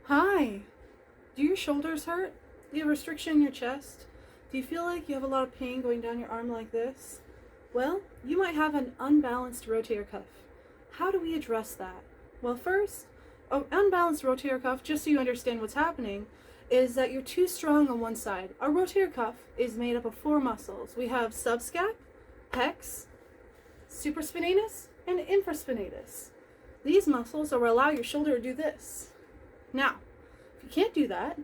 Hi! Do your shoulders hurt? Do you have restriction in your chest? Do you feel like you have a lot of pain going down your arm like this? Well, you might have an unbalanced rotator cuff. How do we address that? Well, first, an unbalanced rotator cuff, just so you understand what's happening, is that you're too strong on one side. Our rotator cuff is made up of 4 muscles. We have subscap, pecs, supraspinatus, and infraspinatus. These muscles will allow your shoulder to do this. Now, if you can't do that,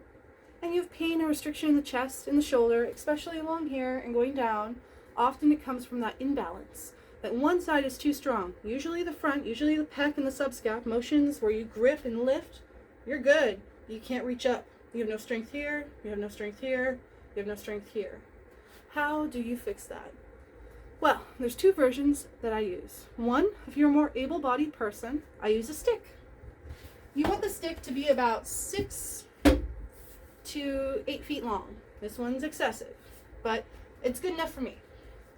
and you have pain or restriction in the chest and the shoulder, especially along here and going down, often it comes from that imbalance. That one side is too strong. Usually the front, usually the pec and the subscap motions where you grip and lift, you're good. You can't reach up. You have no strength here, you have no strength here, you have no strength here. How do you fix that? Well, there's 2 versions that I use. One, if you're a more able-bodied person, I use a stick. You want the stick to be about 6 to 8 feet long. This one's excessive, but it's good enough for me.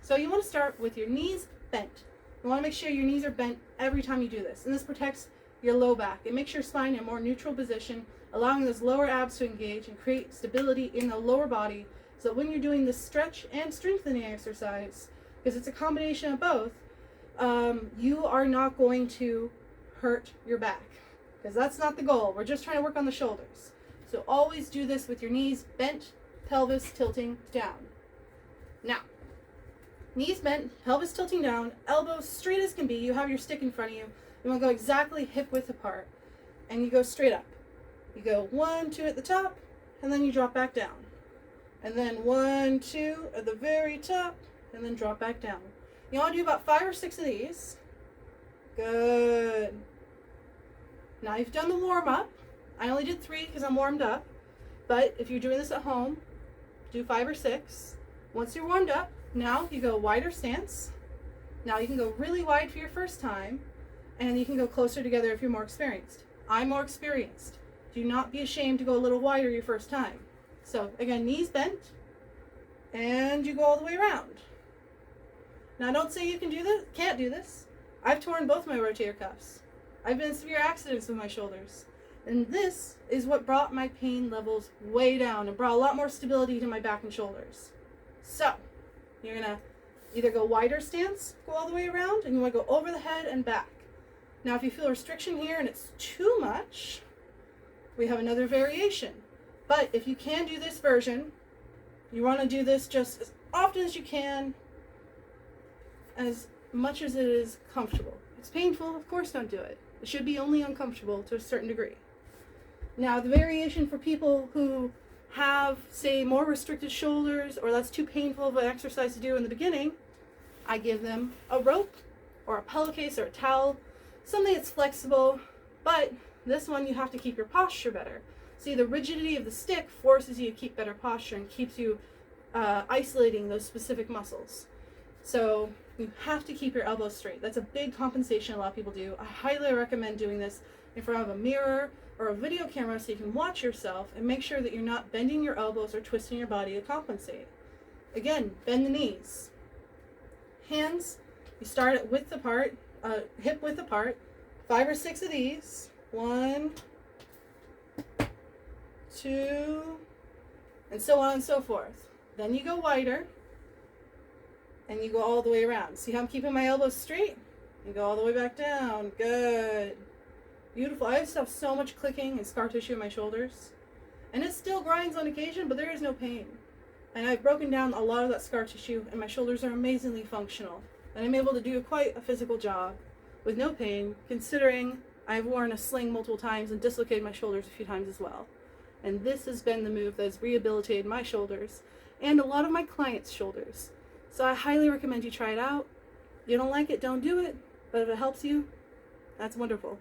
So you want to start with your knees bent. You want to make sure your knees are bent every time you do this, and this protects your low back. It makes your spine in a more neutral position, allowing those lower abs to engage and create stability in the lower body, so that when you're doing this stretch and strengthening exercise, because it's a combination of both, you are not going to hurt your back, because that's not the goal. We're just trying to work on the shoulders. So always do this with your knees bent, pelvis tilting down. Now, knees bent, pelvis tilting down, elbows straight as can be. You have your stick in front of you. You want to go exactly hip width apart, and you go straight up. You go 1, 2 at the top, and then you drop back down. And then 1, 2 at the very top, and then drop back down. You want to do about 5 or 6 of these. Good. Now you've done the warm-up. I only did 3 because I'm warmed up. But if you're doing this at home, do 5 or 6. Once you're warmed up, now you go wider stance. Now you can go really wide for your first time, and you can go closer together if you're more experienced. I'm more experienced. Do not be ashamed to go a little wider your first time. So again, knees bent, and you go all the way around. Now don't say you can do this, can't do this. I've torn both my rotator cuffs. I've been in severe accidents with my shoulders. And this is what brought my pain levels way down and brought a lot more stability to my back and shoulders. So, you're gonna either go wider stance, go all the way around, and you wanna go over the head and back. Now if you feel restriction here and it's too much, we have another variation. But if you can do this version, you wanna do this just as often as you can, as much as it is comfortable. If it's painful, of course don't do it. It should be only uncomfortable to a certain degree. Now the variation for people who have, say, more restricted shoulders, or that's too painful of an exercise to do in the beginning, I give them a rope or a pillowcase or a towel, something that's flexible, but this one you have to keep your posture better. See, the rigidity of the stick forces you to keep better posture and keeps you isolating those specific muscles. So you have to keep your elbows straight. That's a big compensation a lot of people do. I highly recommend doing this in front of a mirror or a video camera so you can watch yourself and make sure that you're not bending your elbows or twisting your body to compensate. Again, bend the knees. Hands, you start at width apart, hip width apart. 5 or 6 of these. 1, 2, and so on and so forth. Then you go wider, and you go all the way around. See how I'm keeping my elbows straight? You go all the way back down. Good. Beautiful. I still have so much clicking and scar tissue in my shoulders. And it still grinds on occasion, but there is no pain. And I've broken down a lot of that scar tissue, and my shoulders are amazingly functional. And I'm able to do quite a physical job with no pain, considering I've worn a sling multiple times and dislocated my shoulders a few times as well. And this has been the move that has rehabilitated my shoulders and a lot of my clients' shoulders. So I highly recommend you try it out. If you don't like it, don't do it. But if it helps you, that's wonderful.